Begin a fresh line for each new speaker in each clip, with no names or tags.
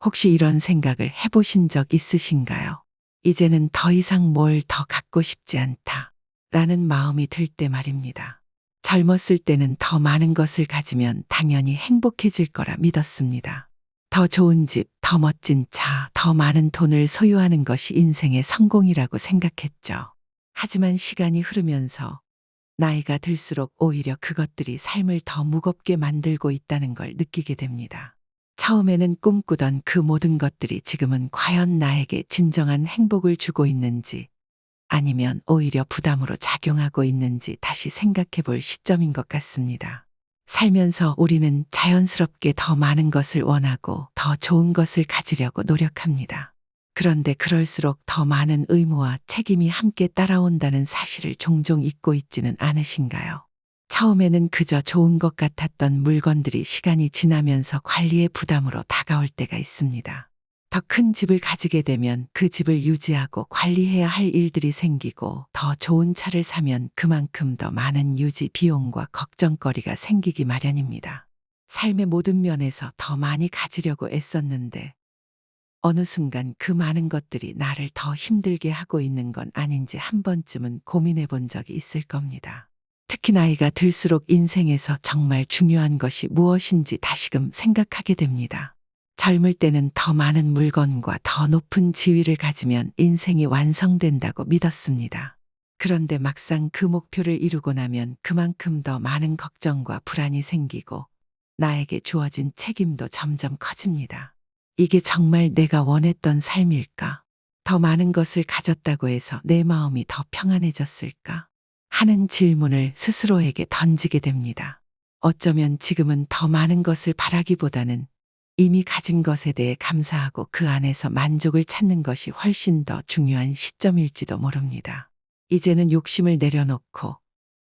혹시 이런 생각을 해보신 적 있으신가요? 이제는 더 이상 뭘 더 갖고 싶지 않다. 라는 마음이 들 때 말입니다. 젊었을 때는 더 많은 것을 가지면 당연히 행복해질 거라 믿었습니다. 더 좋은 집, 더 멋진 차, 더 많은 돈을 소유하는 것이 인생의 성공이라고 생각했죠. 하지만 시간이 흐르면서 나이가 들수록 오히려 그것들이 삶을 더 무겁게 만들고 있다는 걸 느끼게 됩니다. 처음에는 꿈꾸던 그 모든 것들이 지금은 과연 나에게 진정한 행복을 주고 있는지 아니면 오히려 부담으로 작용하고 있는지 다시 생각해 볼 시점인 것 같습니다. 살면서 우리는 자연스럽게 더 많은 것을 원하고 더 좋은 것을 가지려고 노력합니다. 그런데 그럴수록 더 많은 의무와 책임이 함께 따라온다는 사실을 종종 잊고 있지는 않으신가요? 처음에는 그저 좋은 것 같았던 물건들이 시간이 지나면서 관리의 부담으로 다가올 때가 있습니다. 더 큰 집을 가지게 되면 그 집을 유지하고 관리해야 할 일들이 생기고 더 좋은 차를 사면 그만큼 더 많은 유지 비용과 걱정거리가 생기기 마련입니다. 삶의 모든 면에서 더 많이 가지려고 애썼는데 어느 순간 그 많은 것들이 나를 더 힘들게 하고 있는 건 아닌지 한 번쯤은 고민해 본 적이 있을 겁니다. 특히 나이가 들수록 인생에서 정말 중요한 것이 무엇인지 다시금 생각하게 됩니다. 젊을 때는 더 많은 물건과 더 높은 지위를 가지면 인생이 완성된다고 믿었습니다. 그런데 막상 그 목표를 이루고 나면 그만큼 더 많은 걱정과 불안이 생기고 나에게 주어진 책임도 점점 커집니다. 이게 정말 내가 원했던 삶일까? 더 많은 것을 가졌다고 해서 내 마음이 더 평안해졌을까? 하는 질문을 스스로에게 던지게 됩니다. 어쩌면 지금은 더 많은 것을 바라기보다는 이미 가진 것에 대해 감사하고 그 안에서 만족을 찾는 것이 훨씬 더 중요한 시점일지도 모릅니다. 이제는 욕심을 내려놓고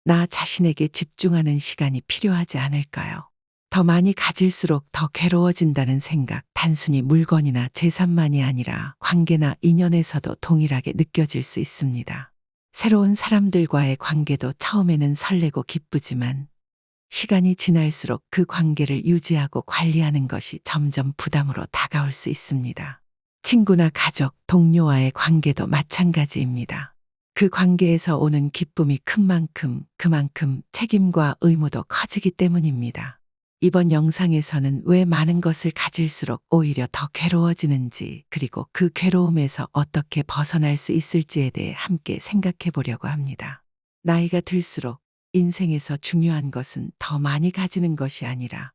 나 자신에게 집중하는 시간이 필요하지 않을까요? 더 많이 가질수록 더 괴로워진다는 생각, 단순히 물건이나 재산만이 아니라 관계나 인연에서도 동일하게 느껴질 수 있습니다. 새로운 사람들과의 관계도 처음에는 설레고 기쁘지만 시간이 지날수록 그 관계를 유지하고 관리하는 것이 점점 부담으로 다가올 수 있습니다. 친구나 가족, 동료와의 관계도 마찬가지입니다. 그 관계에서 오는 기쁨이 큰 만큼 그만큼 책임과 의무도 커지기 때문입니다. 이번 영상에서는 왜 많은 것을 가질수록 오히려 더 괴로워지는지 그리고 그 괴로움에서 어떻게 벗어날 수 있을지에 대해 함께 생각해 보려고 합니다. 나이가 들수록 인생에서 중요한 것은 더 많이 가지는 것이 아니라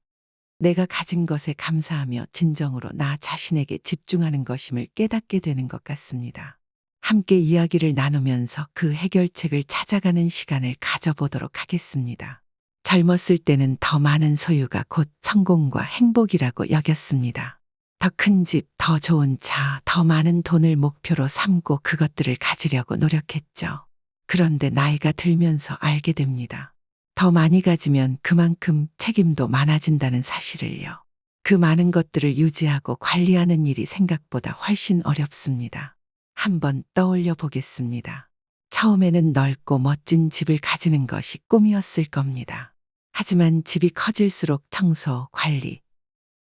내가 가진 것에 감사하며 진정으로 나 자신에게 집중하는 것임을 깨닫게 되는 것 같습니다. 함께 이야기를 나누면서 그 해결책을 찾아가는 시간을 가져보도록 하겠습니다. 젊었을 때는 더 많은 소유가 곧 성공과 행복이라고 여겼습니다. 더 큰 집, 더 좋은 차, 더 많은 돈을 목표로 삼고 그것들을 가지려고 노력했죠. 그런데 나이가 들면서 알게 됩니다. 더 많이 가지면 그만큼 책임도 많아진다는 사실을요. 그 많은 것들을 유지하고 관리하는 일이 생각보다 훨씬 어렵습니다. 한번 떠올려 보겠습니다. 처음에는 넓고 멋진 집을 가지는 것이 꿈이었을 겁니다. 하지만 집이 커질수록 청소, 관리,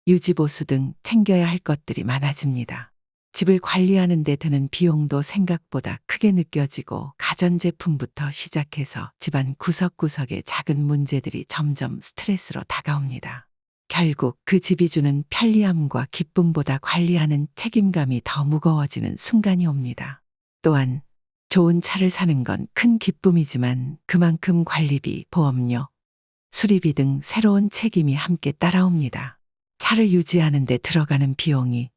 유지보수 등 챙겨야 할 것들이 많아집니다. 집을 관리하는 데 드는 비용도 생각보다 크게 느껴지고 가전제품부터 시작해서 집안 구석구석의 작은 문제들이 점점 스트레스로 다가옵니다. 결국 그 집이 주는 편리함과 기쁨보다 관리하는 책임감이 더 무거워지는 순간이 옵니다. 또한 좋은 차를 사는 건 큰 기쁨이지만 그만큼 관리비, 보험료, 수리비 등 새로운 책임이 함께 따라옵니다. 차를 유지하는 데 들어가는 비용이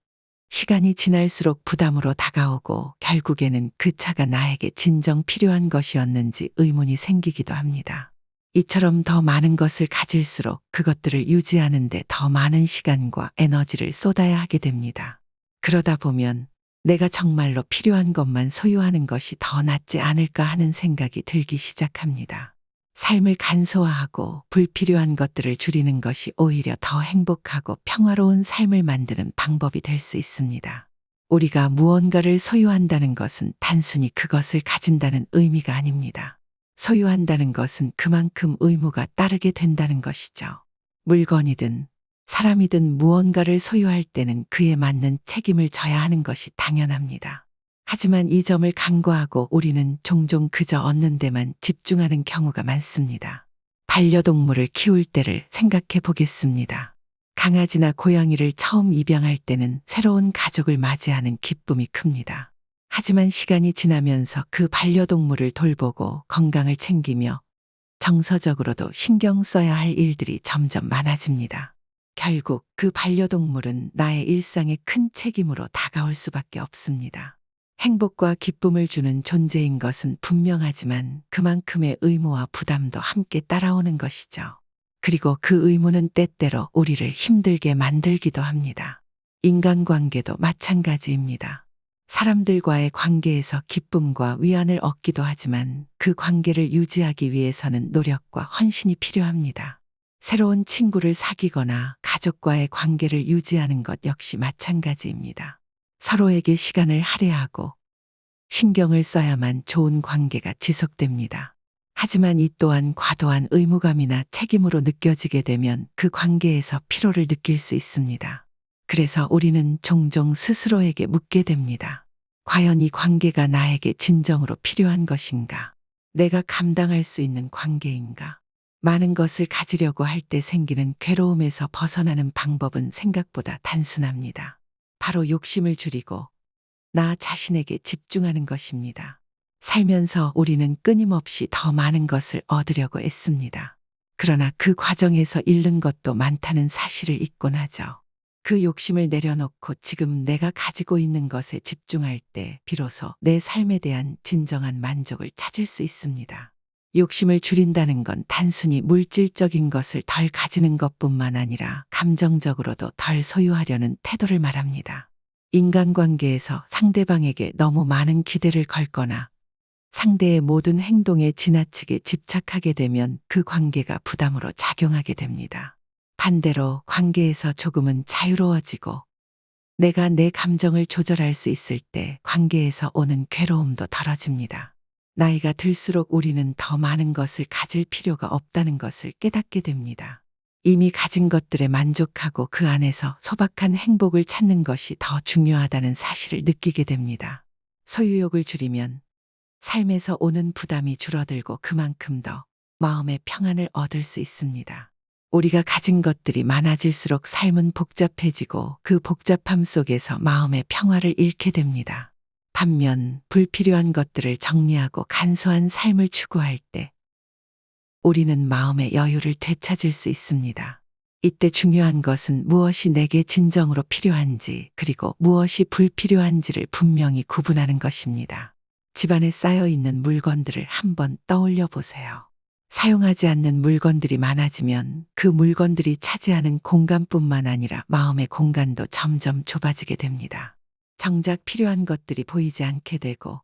시간이 지날수록 부담으로 다가오고 결국에는 그 차가 나에게 진정 필요한 것이었는지 의문이 생기기도 합니다. 이처럼 더 많은 것을 가질수록 그것들을 유지하는 데 더 많은 시간과 에너지를 쏟아야 하게 됩니다. 그러다 보면 내가 정말로 필요한 것만 소유하는 것이 더 낫지 않을까 하는 생각이 들기 시작합니다. 삶을 간소화하고 불필요한 것들을 줄이는 것이 오히려 더 행복하고 평화로운 삶을 만드는 방법이 될 수 있습니다. 우리가 무언가를 소유한다는 것은 단순히 그것을 가진다는 의미가 아닙니다. 소유한다는 것은 그만큼 의무가 따르게 된다는 것이죠. 물건이든 사람이든 무언가를 소유할 때는 그에 맞는 책임을 져야 하는 것이 당연합니다. 하지만 이 점을 간과하고 우리는 종종 그저 얻는 데만 집중하는 경우가 많습니다. 반려동물을 키울 때를 생각해 보겠습니다. 강아지나 고양이를 처음 입양할 때는 새로운 가족을 맞이하는 기쁨이 큽니다. 하지만 시간이 지나면서 그 반려동물을 돌보고 건강을 챙기며 정서적으로도 신경 써야 할 일들이 점점 많아집니다. 결국 그 반려동물은 나의 일상에 큰 책임으로 다가올 수밖에 없습니다. 행복과 기쁨을 주는 존재인 것은 분명하지만 그만큼의 의무와 부담도 함께 따라오는 것이죠. 그리고 그 의무는 때때로 우리를 힘들게 만들기도 합니다. 인간관계도 마찬가지입니다. 사람들과의 관계에서 기쁨과 위안을 얻기도 하지만 그 관계를 유지하기 위해서는 노력과 헌신이 필요합니다. 새로운 친구를 사귀거나 가족과의 관계를 유지하는 것 역시 마찬가지입니다. 서로에게 시간을 할애하고 신경을 써야만 좋은 관계가 지속됩니다. 하지만 이 또한 과도한 의무감이나 책임으로 느껴지게 되면 그 관계에서 피로를 느낄 수 있습니다. 그래서 우리는 종종 스스로에게 묻게 됩니다. 과연 이 관계가 나에게 진정으로 필요한 것인가? 내가 감당할 수 있는 관계인가? 많은 것을 가지려고 할 때 생기는 괴로움에서 벗어나는 방법은 생각보다 단순합니다. 바로 욕심을 줄이고 나 자신에게 집중하는 것입니다. 살면서 우리는 끊임없이 더 많은 것을 얻으려고 애씁니다. 그러나 그 과정에서 잃는 것도 많다는 사실을 잊곤 하죠. 그 욕심을 내려놓고 지금 내가 가지고 있는 것에 집중할 때 비로소 내 삶에 대한 진정한 만족을 찾을 수 있습니다. 욕심을 줄인다는 건 단순히 물질적인 것을 덜 가지는 것뿐만 아니라 감정적으로도 덜 소유하려는 태도를 말합니다. 인간관계에서 상대방에게 너무 많은 기대를 걸거나 상대의 모든 행동에 지나치게 집착하게 되면 그 관계가 부담으로 작용하게 됩니다. 반대로 관계에서 조금은 자유로워지고 내가 내 감정을 조절할 수 있을 때 관계에서 오는 괴로움도 덜어집니다. 나이가 들수록 우리는 더 많은 것을 가질 필요가 없다는 것을 깨닫게 됩니다. 이미 가진 것들에 만족하고 그 안에서 소박한 행복을 찾는 것이 더 중요하다는 사실을 느끼게 됩니다. 소유욕을 줄이면 삶에서 오는 부담이 줄어들고 그만큼 더 마음의 평안을 얻을 수 있습니다. 우리가 가진 것들이 많아질수록 삶은 복잡해지고 그 복잡함 속에서 마음의 평화를 잃게 됩니다. 반면 불필요한 것들을 정리하고 간소한 삶을 추구할 때 우리는 마음의 여유를 되찾을 수 있습니다. 이때 중요한 것은 무엇이 내게 진정으로 필요한지 그리고 무엇이 불필요한지를 분명히 구분하는 것입니다. 집안에 쌓여 있는 물건들을 한번 떠올려 보세요. 사용하지 않는 물건들이 많아지면 그 물건들이 차지하는 공간뿐만 아니라 마음의 공간도 점점 좁아지게 됩니다. 정작 필요한 것들이 보이지 않게 되고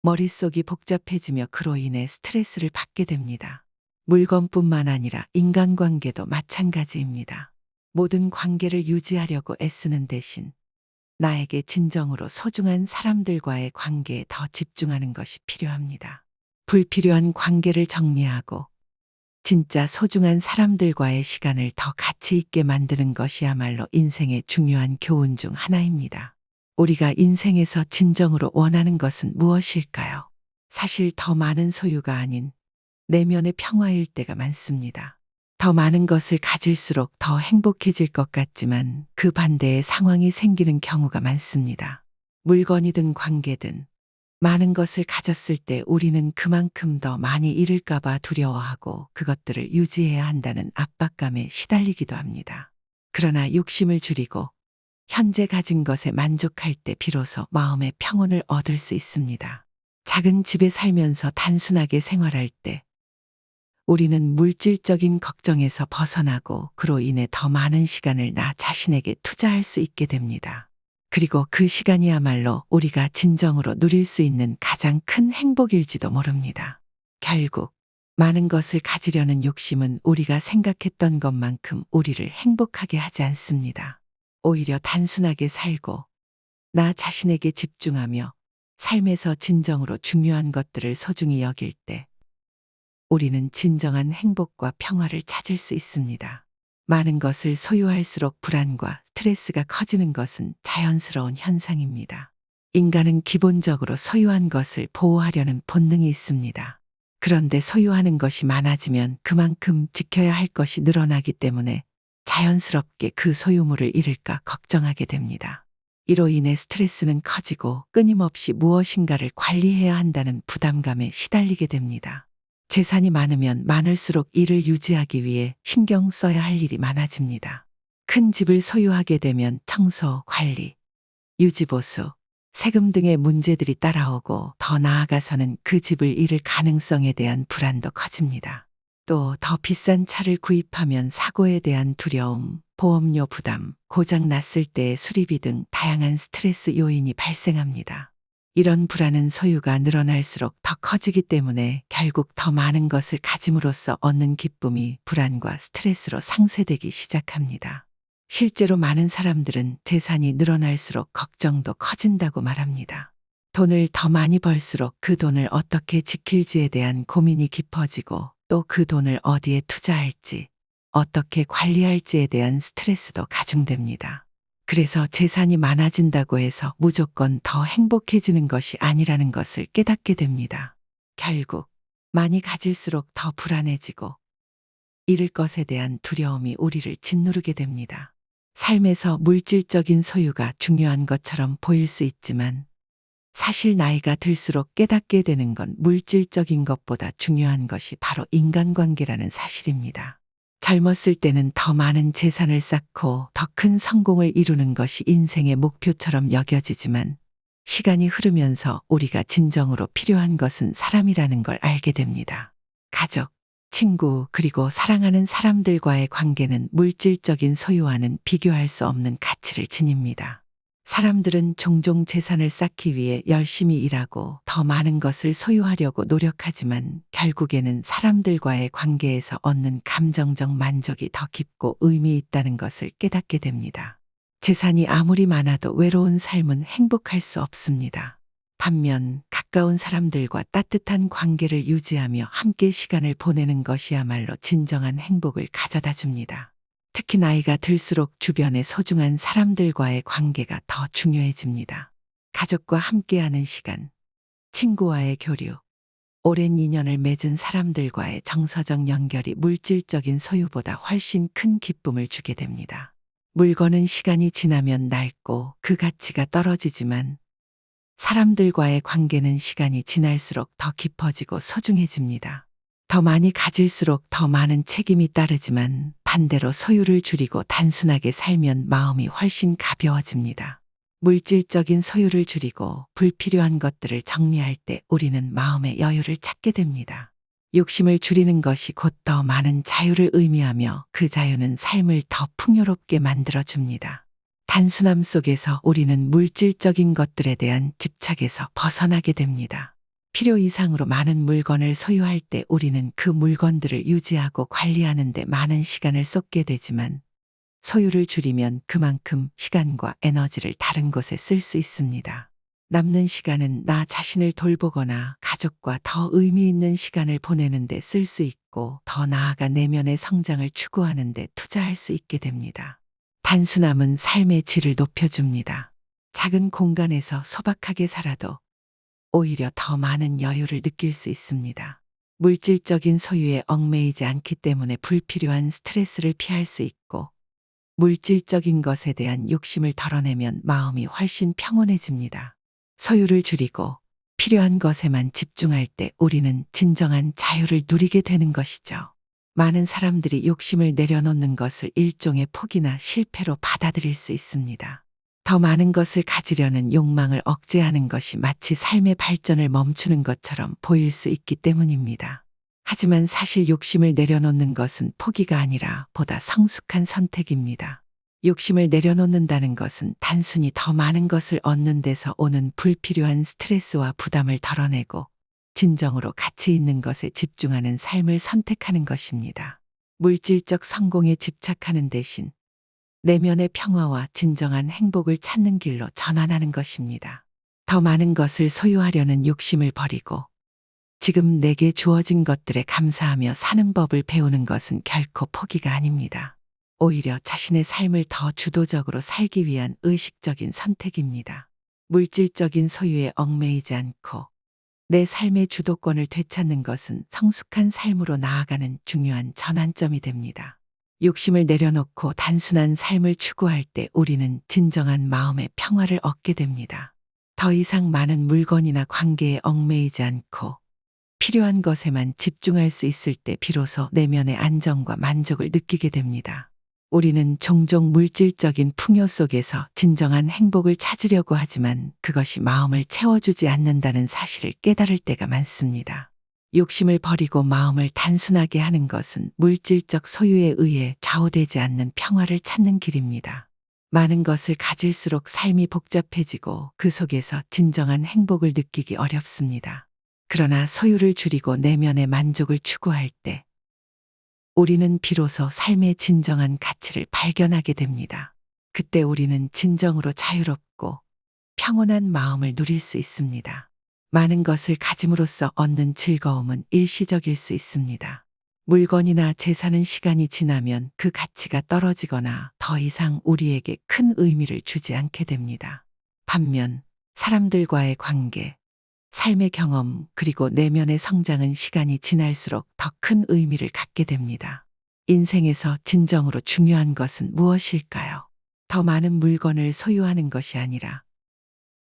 머릿속이 복잡해지며 그로 인해 스트레스를 받게 됩니다. 물건뿐만 아니라 인간관계도 마찬가지입니다. 모든 관계를 유지하려고 애쓰는 대신 나에게 진정으로 소중한 사람들과의 관계에 더 집중하는 것이 필요합니다. 불필요한 관계를 정리하고 진짜 소중한 사람들과의 시간을 더 가치 있게 만드는 것이야말로 인생의 중요한 교훈 중 하나입니다. 우리가 인생에서 진정으로 원하는 것은 무엇일까요? 사실 더 많은 소유가 아닌 내면의 평화일 때가 많습니다. 더 많은 것을 가질수록 더 행복해질 것 같지만 그 반대의 상황이 생기는 경우가 많습니다. 물건이든 관계든 많은 것을 가졌을 때 우리는 그만큼 더 많이 잃을까봐 두려워하고 그것들을 유지해야 한다는 압박감에 시달리기도 합니다. 그러나 욕심을 줄이고 현재 가진 것에 만족할 때 비로소 마음의 평온을 얻을 수 있습니다. 작은 집에 살면서 단순하게 생활할 때 우리는 물질적인 걱정에서 벗어나고 그로 인해 더 많은 시간을 나 자신에게 투자할 수 있게 됩니다. 그리고 그 시간이야말로 우리가 진정으로 누릴 수 있는 가장 큰 행복일지도 모릅니다. 결국 많은 것을 가지려는 욕심은 우리가 생각했던 것만큼 우리를 행복하게 하지 않습니다. 오히려 단순하게 살고 나 자신에게 집중하며 삶에서 진정으로 중요한 것들을 소중히 여길 때 우리는 진정한 행복과 평화를 찾을 수 있습니다. 많은 것을 소유할수록 불안과 스트레스가 커지는 것은 자연스러운 현상입니다. 인간은 기본적으로 소유한 것을 보호하려는 본능이 있습니다. 그런데 소유하는 것이 많아지면 그만큼 지켜야 할 것이 늘어나기 때문에 자연스럽게 그 소유물을 잃을까 걱정하게 됩니다. 이로 인해 스트레스는 커지고 끊임없이 무엇인가를 관리해야 한다는 부담감에 시달리게 됩니다. 재산이 많으면 많을수록 이를 유지하기 위해 신경 써야 할 일이 많아집니다. 큰 집을 소유하게 되면 청소, 관리, 유지보수, 세금 등의 문제들이 따라오고 더 나아가서는 그 집을 잃을 가능성에 대한 불안도 커집니다. 또 더 비싼 차를 구입하면 사고에 대한 두려움, 보험료 부담, 고장 났을 때의 수리비 등 다양한 스트레스 요인이 발생합니다. 이런 불안은 소유가 늘어날수록 더 커지기 때문에 결국 더 많은 것을 가짐으로써 얻는 기쁨이 불안과 스트레스로 상쇄되기 시작합니다. 실제로 많은 사람들은 재산이 늘어날수록 걱정도 커진다고 말합니다. 돈을 더 많이 벌수록 그 돈을 어떻게 지킬지에 대한 고민이 깊어지고 또 그 돈을 어디에 투자할지, 어떻게 관리할지에 대한 스트레스도 가중됩니다. 그래서 재산이 많아진다고 해서 무조건 더 행복해지는 것이 아니라는 것을 깨닫게 됩니다. 결국 많이 가질수록 더 불안해지고 잃을 것에 대한 두려움이 우리를 짓누르게 됩니다. 삶에서 물질적인 소유가 중요한 것처럼 보일 수 있지만 사실 나이가 들수록 깨닫게 되는 건 물질적인 것보다 중요한 것이 바로 인간관계라는 사실입니다. 젊었을 때는 더 많은 재산을 쌓고 더 큰 성공을 이루는 것이 인생의 목표처럼 여겨지지만 시간이 흐르면서 우리가 진정으로 필요한 것은 사람이라는 걸 알게 됩니다. 가족, 친구, 그리고 사랑하는 사람들과의 관계는 물질적인 소유와는 비교할 수 없는 가치를 지닙니다. 사람들은 종종 재산을 쌓기 위해 열심히 일하고 더 많은 것을 소유하려고 노력하지만 결국에는 사람들과의 관계에서 얻는 감정적 만족이 더 깊고 의미 있다는 것을 깨닫게 됩니다. 재산이 아무리 많아도 외로운 삶은 행복할 수 없습니다. 반면 가까운 사람들과 따뜻한 관계를 유지하며 함께 시간을 보내는 것이야말로 진정한 행복을 가져다 줍니다. 특히 나이가 들수록 주변의 소중한 사람들과의 관계가 더 중요해집니다. 가족과 함께하는 시간, 친구와의 교류, 오랜 인연을 맺은 사람들과의 정서적 연결이 물질적인 소유보다 훨씬 큰 기쁨을 주게 됩니다. 물건은 시간이 지나면 낡고 그 가치가 떨어지지만 사람들과의 관계는 시간이 지날수록 더 깊어지고 소중해집니다. 더 많이 가질수록 더 많은 책임이 따르지만 반대로 소유를 줄이고 단순하게 살면 마음이 훨씬 가벼워집니다. 물질적인 소유를 줄이고 불필요한 것들을 정리할 때 우리는 마음의 여유를 찾게 됩니다. 욕심을 줄이는 것이 곧 더 많은 자유를 의미하며 그 자유는 삶을 더 풍요롭게 만들어줍니다. 단순함 속에서 우리는 물질적인 것들에 대한 집착에서 벗어나게 됩니다. 필요 이상으로 많은 물건을 소유할 때 우리는 그 물건들을 유지하고 관리하는 데 많은 시간을 쏟게 되지만 소유를 줄이면 그만큼 시간과 에너지를 다른 곳에 쓸 수 있습니다. 남는 시간은 나 자신을 돌보거나 가족과 더 의미 있는 시간을 보내는 데 쓸 수 있고 더 나아가 내면의 성장을 추구하는 데 투자할 수 있게 됩니다. 단순함은 삶의 질을 높여줍니다. 작은 공간에서 소박하게 살아도 오히려 더 많은 여유를 느낄 수 있습니다. 물질적인 소유에 얽매이지 않기 때문에 불필요한 스트레스를 피할 수 있고 물질적인 것에 대한 욕심을 덜어내면 마음이 훨씬 평온해집니다. 소유를 줄이고 필요한 것에만 집중할 때 우리는 진정한 자유를 누리게 되는 것이죠. 많은 사람들이 욕심을 내려놓는 것을 일종의 포기나 실패로 받아들일 수 있습니다. 더 많은 것을 가지려는 욕망을 억제하는 것이 마치 삶의 발전을 멈추는 것처럼 보일 수 있기 때문입니다. 하지만 사실 욕심을 내려놓는 것은 포기가 아니라 보다 성숙한 선택입니다. 욕심을 내려놓는다는 것은 단순히 더 많은 것을 얻는 데서 오는 불필요한 스트레스와 부담을 덜어내고 진정으로 가치 있는 것에 집중하는 삶을 선택하는 것입니다. 물질적 성공에 집착하는 대신 내면의 평화와 진정한 행복을 찾는 길로 전환하는 것입니다. 더 많은 것을 소유하려는 욕심을 버리고 지금 내게 주어진 것들에 감사하며 사는 법을 배우는 것은 결코 포기가 아닙니다. 오히려 자신의 삶을 더 주도적으로 살기 위한 의식적인 선택입니다. 물질적인 소유에 얽매이지 않고 내 삶의 주도권을 되찾는 것은 성숙한 삶으로 나아가는 중요한 전환점이 됩니다. 욕심을 내려놓고 단순한 삶을 추구할 때 우리는 진정한 마음의 평화를 얻게 됩니다. 더 이상 많은 물건이나 관계에 얽매이지 않고 필요한 것에만 집중할 수 있을 때 비로소 내면의 안정과 만족을 느끼게 됩니다. 우리는 종종 물질적인 풍요 속에서 진정한 행복을 찾으려고 하지만 그것이 마음을 채워주지 않는다는 사실을 깨달을 때가 많습니다. 욕심을 버리고 마음을 단순하게 하는 것은 물질적 소유에 의해 좌우되지 않는 평화를 찾는 길입니다. 많은 것을 가질수록 삶이 복잡해지고 그 속에서 진정한 행복을 느끼기 어렵습니다. 그러나 소유를 줄이고 내면의 만족을 추구할 때 우리는 비로소 삶의 진정한 가치를 발견하게 됩니다. 그때 우리는 진정으로 자유롭고 평온한 마음을 누릴 수 있습니다. 많은 것을 가짐으로써 얻는 즐거움은 일시적일 수 있습니다. 물건이나 재산은 시간이 지나면 그 가치가 떨어지거나 더 이상 우리에게 큰 의미를 주지 않게 됩니다. 반면 사람들과의 관계, 삶의 경험 그리고 내면의 성장은 시간이 지날수록 더 큰 의미를 갖게 됩니다. 인생에서 진정으로 중요한 것은 무엇일까요? 더 많은 물건을 소유하는 것이 아니라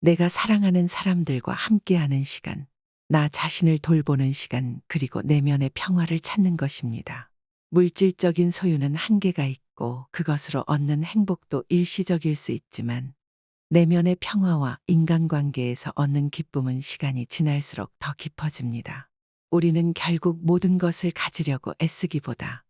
내가 사랑하는 사람들과 함께하는 시간, 나 자신을 돌보는 시간 그리고 내면의 평화를 찾는 것입니다. 물질적인 소유는 한계가 있고 그것으로 얻는 행복도 일시적일 수 있지만 내면의 평화와 인간관계에서 얻는 기쁨은 시간이 지날수록 더 깊어집니다. 우리는 결국 모든 것을 가지려고 애쓰기보다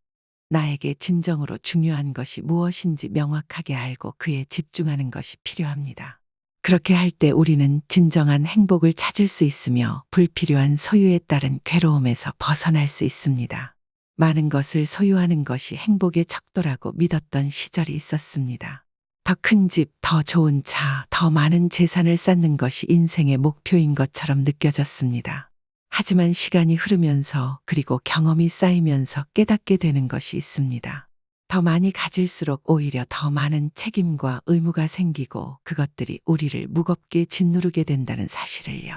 나에게 진정으로 중요한 것이 무엇인지 명확하게 알고 그에 집중하는 것이 필요합니다. 그렇게 할 때 우리는 진정한 행복을 찾을 수 있으며 불필요한 소유에 따른 괴로움에서 벗어날 수 있습니다. 많은 것을 소유하는 것이 행복의 척도라고 믿었던 시절이 있었습니다. 더 큰 집, 더 좋은 차, 더 많은 재산을 쌓는 것이 인생의 목표인 것처럼 느껴졌습니다. 하지만 시간이 흐르면서 그리고 경험이 쌓이면서 깨닫게 되는 것이 있습니다. 더 많이 가질수록 오히려 더 많은 책임과 의무가 생기고 그것들이 우리를 무겁게 짓누르게 된다는 사실을요.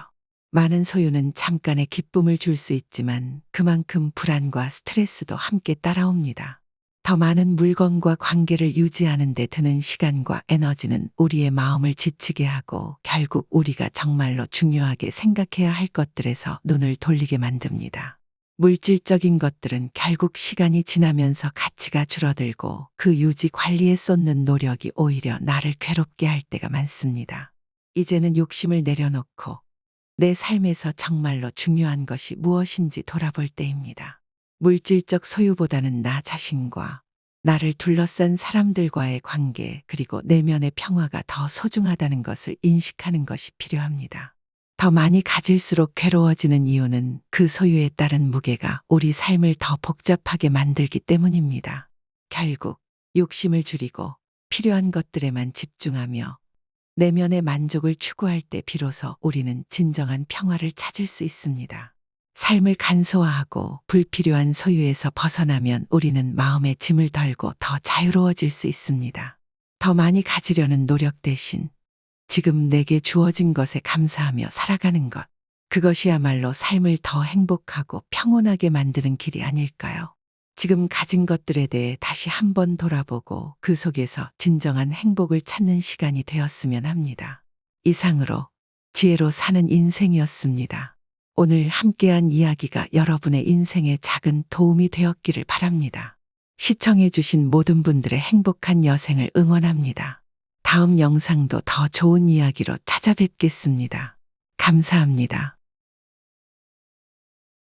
많은 소유는 잠깐의 기쁨을 줄 수 있지만 그만큼 불안과 스트레스도 함께 따라옵니다. 더 많은 물건과 관계를 유지하는 데 드는 시간과 에너지는 우리의 마음을 지치게 하고 결국 우리가 정말로 중요하게 생각해야 할 것들에서 눈을 돌리게 만듭니다. 물질적인 것들은 결국 시간이 지나면서 가치가 줄어들고 그 유지 관리에 쏟는 노력이 오히려 나를 괴롭게 할 때가 많습니다. 이제는 욕심을 내려놓고 내 삶에서 정말로 중요한 것이 무엇인지 돌아볼 때입니다. 물질적 소유보다는 나 자신과 나를 둘러싼 사람들과의 관계 그리고 내면의 평화가 더 소중하다는 것을 인식하는 것이 필요합니다. 더 많이 가질수록 괴로워지는 이유는 그 소유에 따른 무게가 우리 삶을 더 복잡하게 만들기 때문입니다. 결국 욕심을 줄이고 필요한 것들에만 집중하며 내면의 만족을 추구할 때 비로소 우리는 진정한 평화를 찾을 수 있습니다. 삶을 간소화하고 불필요한 소유에서 벗어나면 우리는 마음의 짐을 덜고 더 자유로워질 수 있습니다. 더 많이 가지려는 노력 대신 지금 내게 주어진 것에 감사하며 살아가는 것, 그것이야말로 삶을 더 행복하고 평온하게 만드는 길이 아닐까요? 지금 가진 것들에 대해 다시 한번 돌아보고 그 속에서 진정한 행복을 찾는 시간이 되었으면 합니다. 이상으로 지혜로 사는 인생이었습니다. 오늘 함께한 이야기가 여러분의 인생에 작은 도움이 되었기를 바랍니다. 시청해주신 모든 분들의 행복한 여생을 응원합니다. 다음 영상도 더 좋은 이야기로 찾아뵙겠습니다. 감사합니다.